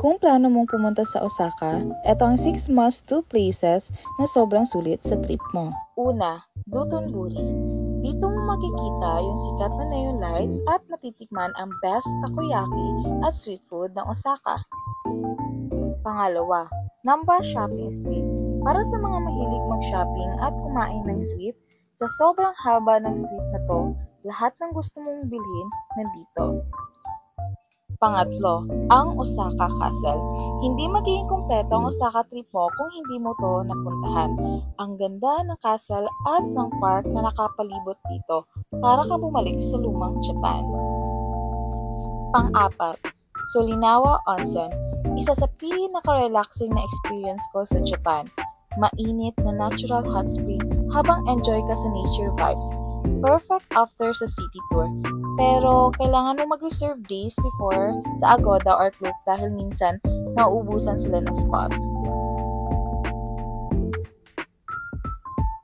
Kung plano mong pumunta sa Osaka, ito ang 6 must-do places na sobrang sulit sa trip mo. Una, Dotonbori. Dito mo makikita yung sikat na neon lights at matitikman ang best takoyaki at street food ng Osaka. Pangalawa, Namba Shopping Street. Para sa mga mahilig mag-shopping at kumain ng sweet, sa sobrang haba ng street na to, lahat ng gusto mong bilhin nandito. Pangatlo, ang Osaka Castle. Hindi magiging kumpleto ang Osaka trip mo kung hindi mo to napuntahan. Ang ganda ng castle at ng park na nakapalibot dito para ka bumalik sa lumang Japan. Pang-apat, Solinawa Onsen. Isa sa pinaka-relaxing na experience ko sa Japan. Mainit na natural hot spring habang enjoy ka sa nature vibes. Perfect after sa city tour. Pero kailangan mo mag-reserve days before sa Agoda or Klook dahil minsan nauubusan sila ng spot.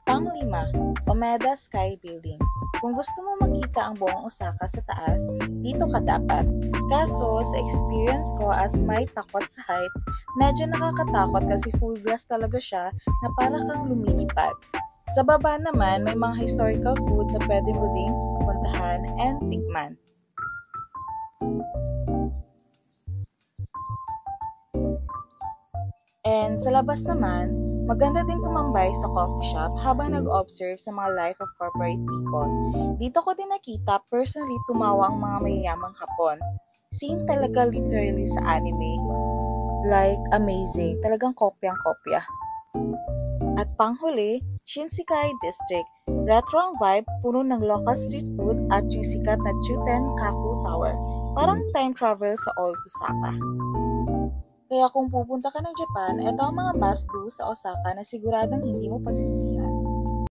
Pang-lima, Omeda Sky Building. Kung gusto mo makita ang buong Osaka sa taas, dito ka dapat. Kaso, sa experience ko as may takot sa heights, medyo nakakatakot kasi full glass talaga siya na para kang lumilipad. Sa baba naman, may mga historical food na pwede mo ding puntahan and tikman. And sa labas naman, maganda din tumambay sa coffee shop habang nag-observe sa mga life of corporate people. Dito ko din nakita personally tumawa ang mga mayayamang Hapon. Same talaga literally sa anime. Like, amazing. Talagang kopyang-kopya. At panghuli, Shinsekai District. Retro ang vibe, puno ng local street food at yung sikat na Chuten-kaku Tower. Parang time travel sa old Osaka. Kaya kung pupunta ka ng Japan, ito ang mga must-do sa Osaka na siguradong hindi mo pagsisihan.